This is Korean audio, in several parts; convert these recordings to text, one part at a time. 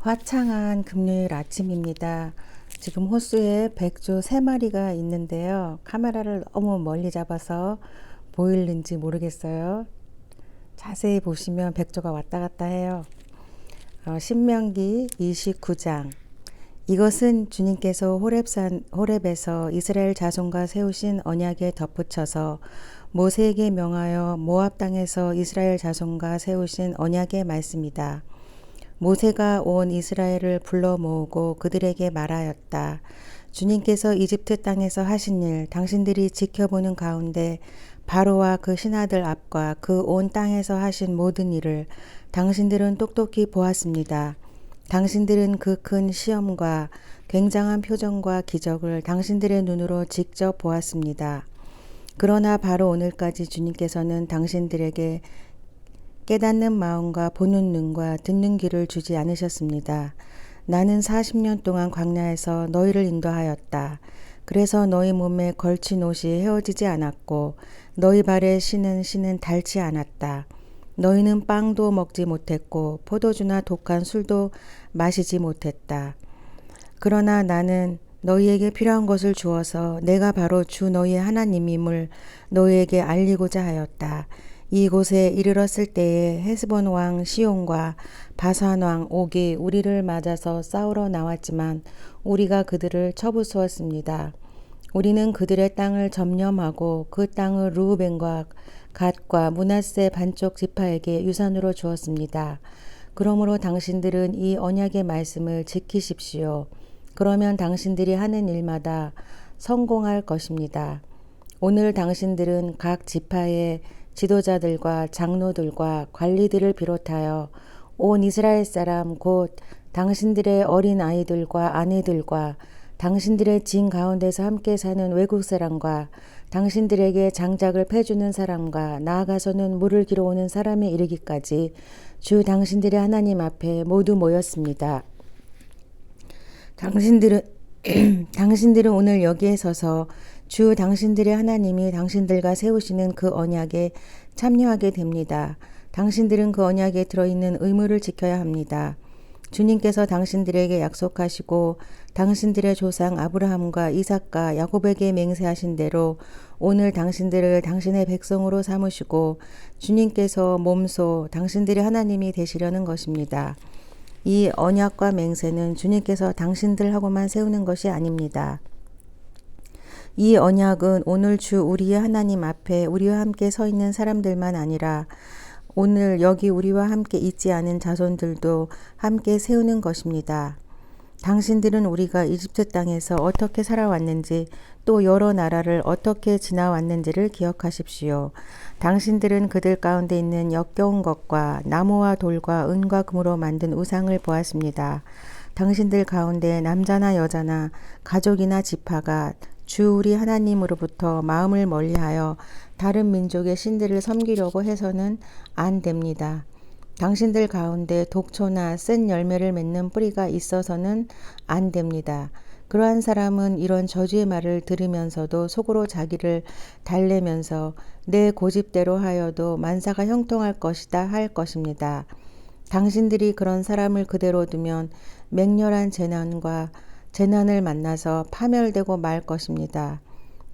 화창한 금요일 아침입니다. 지금 호수에 백조 3마리가 있는데요. 카메라를 너무 멀리 잡아서 보이는지 모르겠어요. 자세히 보시면 백조가 왔다 갔다 해요. 신명기 29장. 이것은 주님께서 호렙에서 이스라엘 자손과 세우신 언약에 덧붙여서 모세에게 명하여 모압 땅에서 이스라엘 자손과 세우신 언약의 말씀이다. 모세가 온 이스라엘을 불러 모으고 그들에게 말하였다. 주님께서 이집트 땅에서 하신 일, 당신들이 지켜보는 가운데 바로와 그 신하들 앞과 그 온 땅에서 하신 모든 일을 당신들은 똑똑히 보았습니다. 당신들은 그 큰 시험과 굉장한 표정과 기적을 당신들의 눈으로 직접 보았습니다. 그러나 바로 오늘까지 주님께서는 당신들에게 깨닫는 마음과 보는 눈과 듣는 귀를 주지 않으셨습니다. 나는 40년 동안 광야에서 너희를 인도하였다. 그래서 너희 몸에 걸친 옷이 헤어지지 않았고 너희 발에 신은 닳지 않았다. 너희는 빵도 먹지 못했고 포도주나 독한 술도 마시지 못했다. 그러나 나는 너희에게 필요한 것을 주어서 내가 바로 주 너희의 하나님임을 너희에게 알리고자 하였다. 이곳에 이르렀을 때에 헤스본 왕 시온과 바산 왕 옥이 우리를 맞아서 싸우러 나왔지만 우리가 그들을 쳐부수었습니다. 우리는 그들의 땅을 점령하고 그 땅을 르우벤과 갓과 므낫세 반쪽 지파에게 유산으로 주었습니다. 그러므로 당신들은 이 언약의 말씀을 지키십시오. 그러면 당신들이 하는 일마다 성공할 것입니다. 오늘 당신들은 각 지파의 지도자들과 장로들과 관리들을 비롯하여 온 이스라엘 사람 곧 당신들의 어린 아이들과 아내들과 당신들의 진 가운데서 함께 사는 외국 사람과 당신들에게 장작을 패주는 사람과 나아가서는 물을 길어오는 사람에 이르기까지 주 당신들의 하나님 앞에 모두 모였습니다. 당신들은 오늘 여기에 서서 주 당신들의 하나님이 당신들과 세우시는 그 언약에 참여하게 됩니다. 당신들은 그 언약에 들어있는 의무를 지켜야 합니다. 주님께서 당신들에게 약속하시고 당신들의 조상 아브라함과 이삭과 야곱에게 맹세하신 대로 오늘 당신들을 당신의 백성으로 삼으시고 주님께서 몸소 당신들의 하나님이 되시려는 것입니다. 이 언약과 맹세는 주님께서 당신들하고만 세우는 것이 아닙니다. 이 언약은 오늘 주 우리의 하나님 앞에 우리와 함께 서 있는 사람들만 아니라 오늘 여기 우리와 함께 있지 않은 자손들도 함께 세우는 것입니다. 당신들은 우리가 이집트 땅에서 어떻게 살아왔는지 또 여러 나라를 어떻게 지나왔는지를 기억하십시오. 당신들은 그들 가운데 있는 역겨운 것과 나무와 돌과 은과 금으로 만든 우상을 보았습니다. 당신들 가운데 남자나 여자나 가족이나 지파가 주 우리 하나님으로부터 마음을 멀리하여 다른 민족의 신들을 섬기려고 해서는 안 됩니다. 당신들 가운데 독초나 쓴 열매를 맺는 뿌리가 있어서는 안 됩니다. 그러한 사람은 이런 저주의 말을 들으면서도 속으로 자기를 달래면서 내 고집대로 하여도 만사가 형통할 것이다 할 것입니다. 당신들이 그런 사람을 그대로 두면 맹렬한 재난을 만나서 파멸되고 말 것입니다.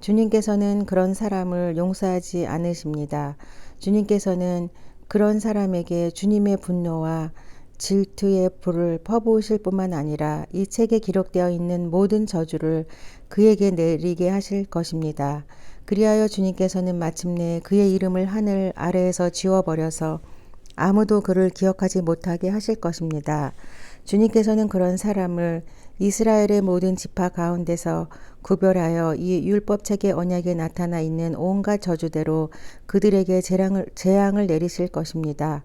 주님께서는 그런 사람을 용서하지 않으십니다. 주님께서는 그런 사람에게 주님의 분노와 질투의 불을 퍼부으실 뿐만 아니라 이 책에 기록되어 있는 모든 저주를 그에게 내리게 하실 것입니다. 그리하여 주님께서는 마침내 그의 이름을 하늘 아래에서 지워버려서 아무도 그를 기억하지 못하게 하실 것입니다. 주님께서는 그런 사람을 이스라엘의 모든 지파 가운데서 구별하여 이 율법책의 언약에 나타나 있는 온갖 저주대로 그들에게 재앙을 내리실 것입니다.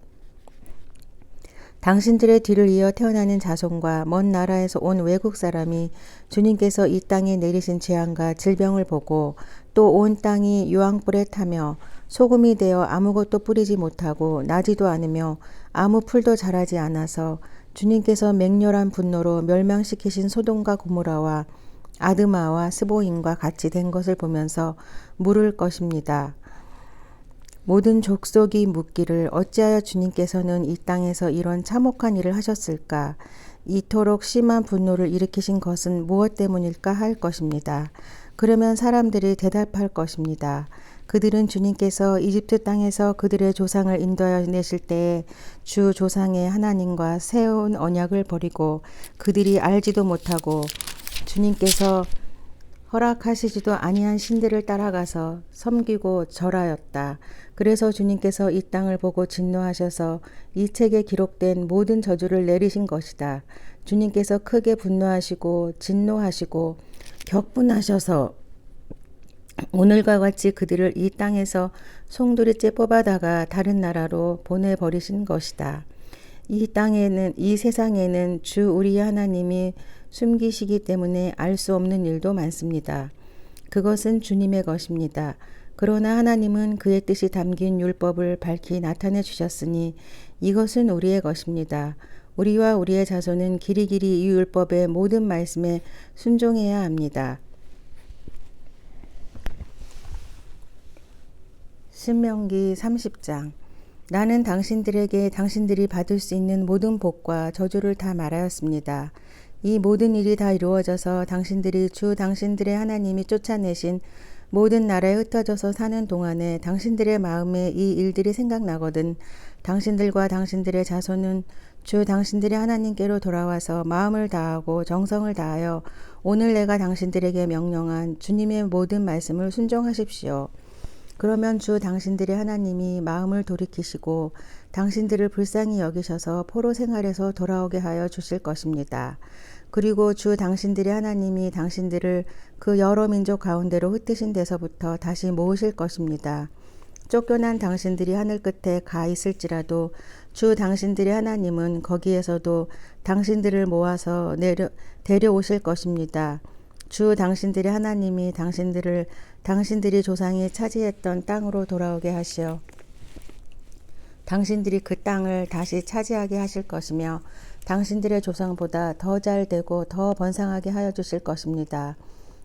당신들의 뒤를 이어 태어나는 자손과 먼 나라에서 온 외국 사람이 주님께서 이 땅에 내리신 재앙과 질병을 보고 또 온 땅이 유황불에 타며 소금이 되어 아무것도 뿌리지 못하고 나지도 않으며 아무 풀도 자라지 않아서 주님께서 맹렬한 분노로 멸망시키신 소돔과 고모라와 아드마와 스보임과 같이 된 것을 보면서 물을 것입니다. 모든 족속이 묻기를 어찌하여 주님께서는 이 땅에서 이런 참혹한 일을 하셨을까? 이토록 심한 분노를 일으키신 것은 무엇 때문일까 할 것입니다. 그러면 사람들이 대답할 것입니다. 그들은 주님께서 이집트 땅에서 그들의 조상을 인도하여 내실 때에 주 조상의 하나님과 세운 언약을 버리고 그들이 알지도 못하고 주님께서 허락하시지도 아니한 신들을 따라가서 섬기고 절하였다. 그래서 주님께서 이 땅을 보고 진노하셔서 이 책에 기록된 모든 저주를 내리신 것이다. 주님께서 크게 분노하시고 진노하시고 격분하셔서 오늘과 같이 그들을 이 땅에서 송두리째 뽑아다가 다른 나라로 보내버리신 것이다. 이 땅에는, 이 세상에는 주 우리 하나님이 숨기시기 때문에 알 수 없는 일도 많습니다. 그것은 주님의 것입니다. 그러나 하나님은 그의 뜻이 담긴 율법을 밝히 나타내 주셨으니 이것은 우리의 것입니다. 우리와 우리의 자손은 길이길이 이 율법의 모든 말씀에 순종해야 합니다. 신명기 30장. 나는 당신들에게 당신들이 받을 수 있는 모든 복과 저주를 다 말하였습니다. 이 모든 일이 다 이루어져서 당신들이 주 당신들의 하나님이 쫓아내신 모든 나라에 흩어져서 사는 동안에 당신들의 마음에 이 일들이 생각나거든 당신들과 당신들의 자손은 주 당신들의 하나님께로 돌아와서 마음을 다하고 정성을 다하여 오늘 내가 당신들에게 명령한 주님의 모든 말씀을 순종하십시오. 그러면 주 당신들의 하나님이 마음을 돌이키시고 당신들을 불쌍히 여기셔서 포로 생활에서 돌아오게 하여 주실 것입니다. 그리고 주 당신들의 하나님이 당신들을 그 여러 민족 가운데로 흩으신 데서부터 다시 모으실 것입니다. 쫓겨난 당신들이 하늘 끝에 가 있을지라도 주 당신들의 하나님은 거기에서도 당신들을 모아서 데려오실 것입니다. 주 당신들의 하나님이 당신들을 당신들이 조상이 차지했던 땅으로 돌아오게 하시어 당신들이 그 땅을 다시 차지하게 하실 것이며 당신들의 조상보다 더 잘되고 더 번성하게 하여 주실 것입니다.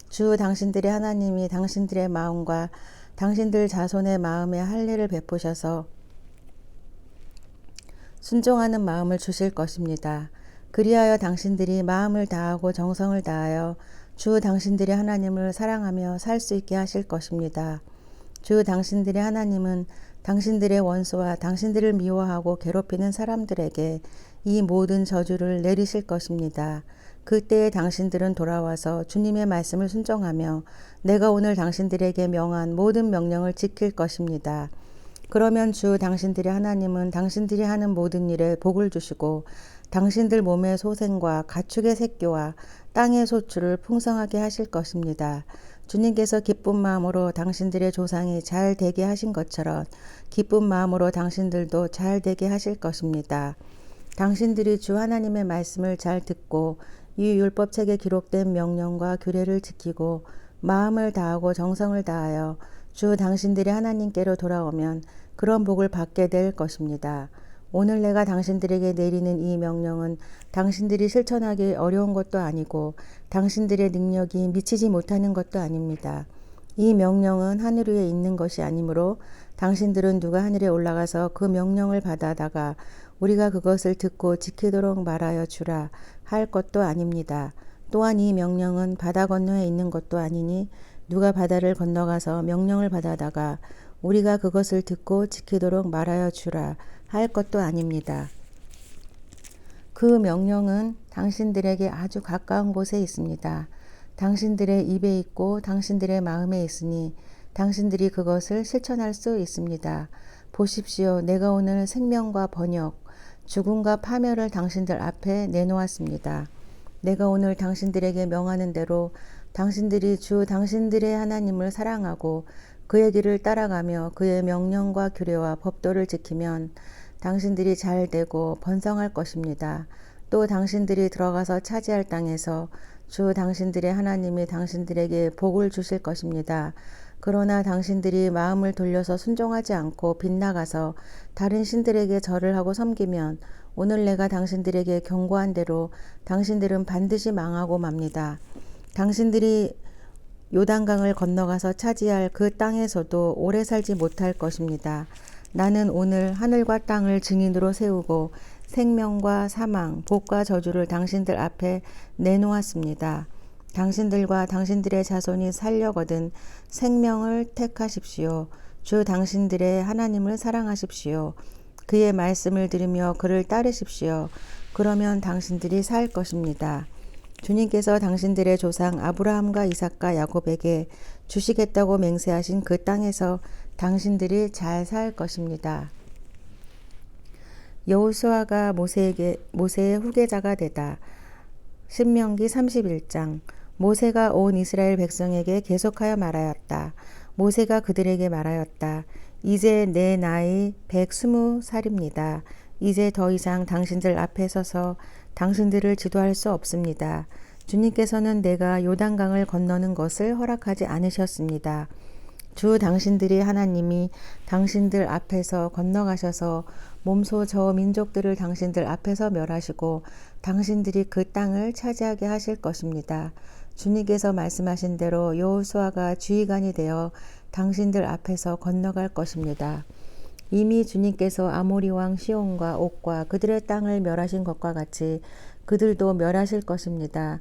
주 당신들의 하나님이 당신들의 마음과 당신들 자손의 마음에 할례를 베푸셔서 순종하는 마음을 주실 것입니다. 그리하여 당신들이 마음을 다하고 정성을 다하여 주 당신들의 하나님을 사랑하며 살 수 있게 하실 것입니다. 주 당신들의 하나님은 당신들의 원수와 당신들을 미워하고 괴롭히는 사람들에게 이 모든 저주를 내리실 것입니다. 그때에 당신들은 돌아와서 주님의 말씀을 순종하며 내가 오늘 당신들에게 명한 모든 명령을 지킬 것입니다. 그러면 주 당신들의 하나님은 당신들이 하는 모든 일에 복을 주시고 당신들 몸의 소생과 가축의 새끼와 땅의 소출을 풍성하게 하실 것입니다. 주님께서 기쁜 마음으로 당신들의 조상이 잘 되게 하신 것처럼 기쁜 마음으로 당신들도 잘 되게 하실 것입니다. 당신들이 주 하나님의 말씀을 잘 듣고 이 율법책에 기록된 명령과 규례를 지키고 마음을 다하고 정성을 다하여 주 당신들의 하나님께로 돌아오면 그런 복을 받게 될 것입니다. 오늘 내가 당신들에게 내리는 이 명령은 당신들이 실천하기 어려운 것도 아니고 당신들의 능력이 미치지 못하는 것도 아닙니다. 이 명령은 하늘 위에 있는 것이 아니므로 당신들은 누가 하늘에 올라가서 그 명령을 받아다가 우리가 그것을 듣고 지키도록 말하여 주라 할 것도 아닙니다. 또한 이 명령은 바다 건너에 있는 것도 아니니 누가 바다를 건너가서 명령을 받아다가 우리가 그것을 듣고 지키도록 말하여 주라 할 것도 아닙니다. 그 명령은 당신들에게 아주 가까운 곳에 있습니다. 당신들의 입에 있고 당신들의 마음에 있으니 당신들이 그것을 실천할 수 있습니다. 보십시오. 내가 오늘 생명과 번역, 죽음과 파멸을 당신들 앞에 내놓았습니다. 내가 오늘 당신들에게 명하는 대로 당신들이 주 당신들의 하나님을 사랑하고 그의 길을 따라가며 그의 명령과 규례와 법도를 지키면 당신들이 잘 되고 번성할 것입니다. 또 당신들이 들어가서 차지할 땅에서 주 당신들의 하나님이 당신들에게 복을 주실 것입니다. 그러나 당신들이 마음을 돌려서 순종하지 않고 빗나가서 다른 신들에게 절을 하고 섬기면 오늘 내가 당신들에게 경고한 대로 당신들은 반드시 망하고 맙니다. 당신들이 요단강을 건너가서 차지할 그 땅에서도 오래 살지 못할 것입니다. 나는 오늘 하늘과 땅을 증인으로 세우고 생명과 사망, 복과 저주를 당신들 앞에 내놓았습니다. 당신들과 당신들의 자손이 살려거든 생명을 택하십시오. 주 당신들의 하나님을 사랑하십시오. 그의 말씀을 들으며 그를 따르십시오. 그러면 당신들이 살 것입니다. 주님께서 당신들의 조상 아브라함과 이삭과 야곱에게 주시겠다고 맹세하신 그 땅에서 당신들이 잘 살 것입니다. 여호수아가 모세의 후계자가 되다. 신명기 31장. 모세가 온 이스라엘 백성에게 계속하여 말하였다. 모세가 그들에게 말하였다. 이제 내 나이 120살입니다. 이제 더 이상 당신들 앞에 서서 당신들을 지도할 수 없습니다. 주님께서는 내가 요단강을 건너는 것을 허락하지 않으셨습니다. 주 당신들이 하나님이 당신들 앞에서 건너가셔서 몸소 저 민족들을 당신들 앞에서 멸하시고 당신들이 그 땅을 차지하게 하실 것입니다. 주님께서 말씀하신 대로 여호수아가 주의관이 되어 당신들 앞에서 건너갈 것입니다. 이미 주님께서 아모리 왕 시온과 옥과 그들의 땅을 멸하신 것과 같이 그들도 멸하실 것입니다.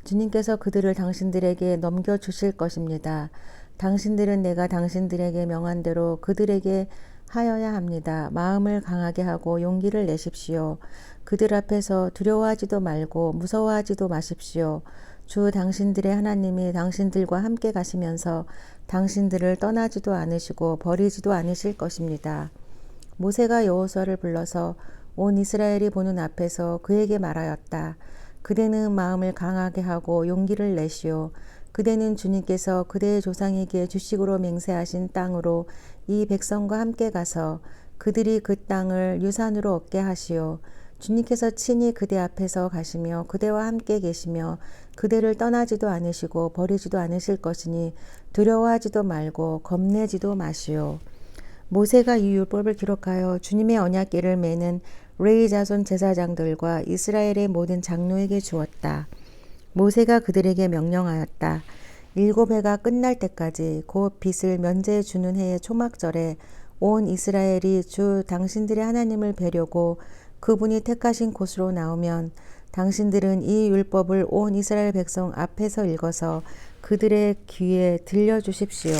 주님께서 그들을 당신들에게 넘겨주실 것입니다. 당신들은 내가 당신들에게 명한 대로 그들에게 하여야 합니다. 마음을 강하게 하고 용기를 내십시오. 그들 앞에서 두려워하지도 말고 무서워하지도 마십시오. 주 당신들의 하나님이 당신들과 함께 가시면서 당신들을 떠나지도 않으시고 버리지도 않으실 것입니다. 모세가 여호수아를 불러서 온 이스라엘이 보는 앞에서 그에게 말하였다. 그대는 마음을 강하게 하고 용기를 내시오. 그대는 주님께서 그대의 조상에게 주식으로 맹세하신 땅으로 이 백성과 함께 가서 그들이 그 땅을 유산으로 얻게 하시오. 주님께서 친히 그대 앞에서 가시며 그대와 함께 계시며 그대를 떠나지도 않으시고 버리지도 않으실 것이니 두려워하지도 말고 겁내지도 마시오. 모세가 이 율법을 기록하여 주님의 언약궤를 매는 레위 자손 제사장들과 이스라엘의 모든 장로에게 주었다. 모세가 그들에게 명령하였다. 7해가 끝날 때까지 곧 빚을 면제해 주는 해의 초막절에 온 이스라엘이 주 당신들의 하나님을 뵈려고 그분이 택하신 곳으로 나오면 당신들은 이 율법을 온 이스라엘 백성 앞에서 읽어서 그들의 귀에 들려주십시오.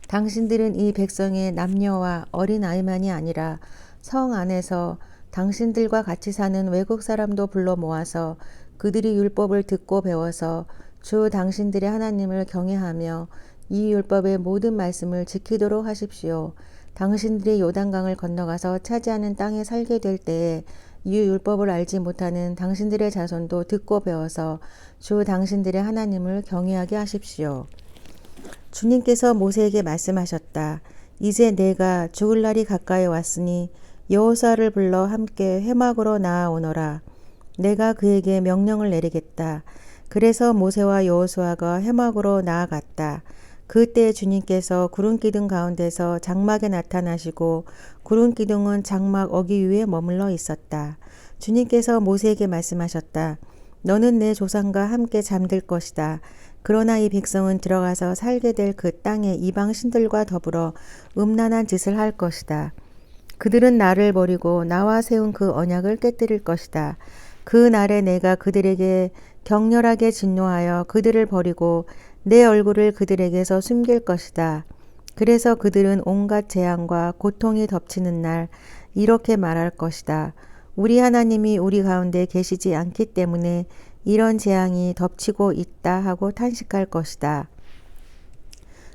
당신들은 이 백성의 남녀와 어린아이만이 아니라 성 안에서 당신들과 같이 사는 외국 사람도 불러 모아서 그들이 율법을 듣고 배워서 주 당신들의 하나님을 경외하며 이 율법의 모든 말씀을 지키도록 하십시오. 당신들이 요단강을 건너가서 차지하는 땅에 살게 될 때에 이 율법을 알지 못하는 당신들의 자손도 듣고 배워서 주 당신들의 하나님을 경외하게 하십시오. 주님께서 모세에게 말씀하셨다. 이제 내가 죽을 날이 가까이 왔으니 여호수아를 불러 함께 회막으로 나아오너라. 내가 그에게 명령을 내리겠다. 그래서 모세와 여호수아가 회막으로 나아갔다. 그때 주님께서 구름기둥 가운데서 장막에 나타나시고 구름기둥은 장막 어기 위에 머물러 있었다. 주님께서 모세에게 말씀하셨다. 너는 내 조상과 함께 잠들 것이다. 그러나 이 백성은 들어가서 살게 될 그 땅의 이방 신들과 더불어 음란한 짓을 할 것이다. 그들은 나를 버리고 나와 세운 그 언약을 깨뜨릴 것이다. 그 날에 내가 그들에게 격렬하게 진노하여 그들을 버리고 내 얼굴을 그들에게서 숨길 것이다. 그래서 그들은 온갖 재앙과 고통이 덮치는 날 이렇게 말할 것이다. 우리 하나님이 우리 가운데 계시지 않기 때문에 이런 재앙이 덮치고 있다 하고 탄식할 것이다.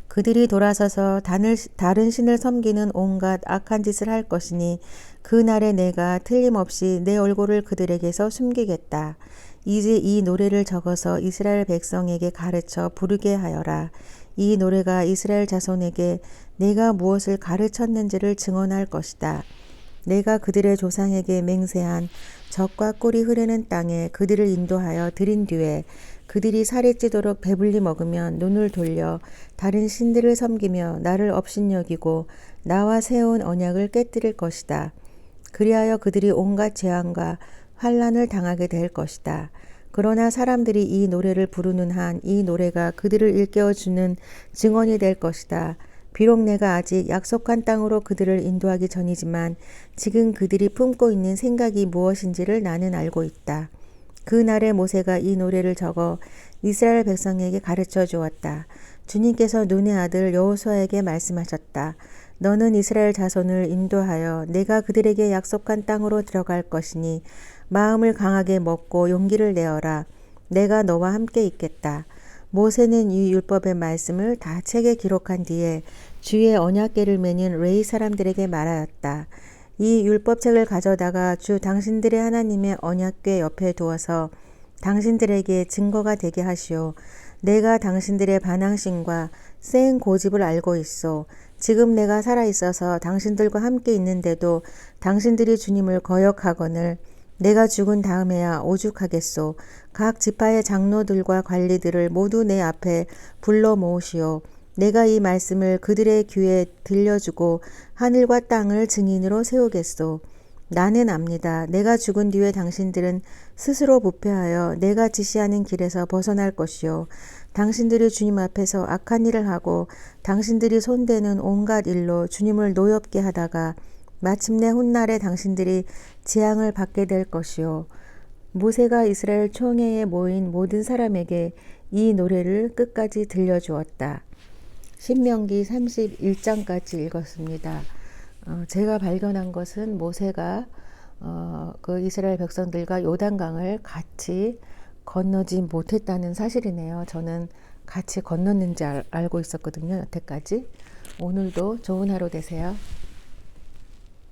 그들이 돌아서서 다른 신을 섬기는 온갖 악한 짓을 할 것이니 그 날에 내가 틀림없이 내 얼굴을 그들에게서 숨기겠다. 이제 이 노래를 적어서 이스라엘 백성에게 가르쳐 부르게 하여라. 이 노래가 이스라엘 자손에게 내가 무엇을 가르쳤는지를 증언할 것이다. 내가 그들의 조상에게 맹세한 젖과 꿀이 흐르는 땅에 그들을 인도하여 들인 뒤에 그들이 살이 찌도록 배불리 먹으면 눈을 돌려 다른 신들을 섬기며 나를 업신여기고 나와 세운 언약을 깨뜨릴 것이다. 그리하여 그들이 온갖 재앙과 환난을 당하게 될 것이다. 그러나 사람들이 이 노래를 부르는 한 이 노래가 그들을 일깨워주는 증언이 될 것이다. 비록 내가 아직 약속한 땅으로 그들을 인도하기 전이지만 지금 그들이 품고 있는 생각이 무엇인지를 나는 알고 있다. 그날에 모세가 이 노래를 적어 이스라엘 백성에게 가르쳐 주었다. 주님께서 눈의 아들 여호수아에게 말씀하셨다. 너는 이스라엘 자손을 인도하여 내가 그들에게 약속한 땅으로 들어갈 것이니 마음을 강하게 먹고 용기를 내어라. 내가 너와 함께 있겠다. 모세는 이 율법의 말씀을 다 책에 기록한 뒤에 주의 언약궤를 매는 레위 사람들에게 말하였다. 이 율법책을 가져다가 주 당신들의 하나님의 언약궤 옆에 두어서 당신들에게 증거가 되게 하시오. 내가 당신들의 반항심과 센 고집을 알고 있소. 지금 내가 살아있어서 당신들과 함께 있는데도 당신들이 주님을 거역하거늘 내가 죽은 다음에야 오죽하겠소. 각 지파의 장로들과 관리들을 모두 내 앞에 불러 모으시오. 내가 이 말씀을 그들의 귀에 들려주고 하늘과 땅을 증인으로 세우겠소. 나는 압니다. 내가 죽은 뒤에 당신들은 스스로 부패하여 내가 지시하는 길에서 벗어날 것이요. 당신들이 주님 앞에서 악한 일을 하고 당신들이 손대는 온갖 일로 주님을 노엽게 하다가 마침내 훗날에 당신들이 재앙을 받게 될 것이요. 모세가 이스라엘 총회에 모인 모든 사람에게 이 노래를 끝까지 들려주었다. 신명기 31장까지 읽었습니다. 제가 발견한 것은 모세가 그 이스라엘 백성들과 요단강을 같이 건너지 못했다는 사실이네요. 저는 같이 건넜는지 알고 있었거든요. 여태까지. 오늘도 좋은 하루 되세요.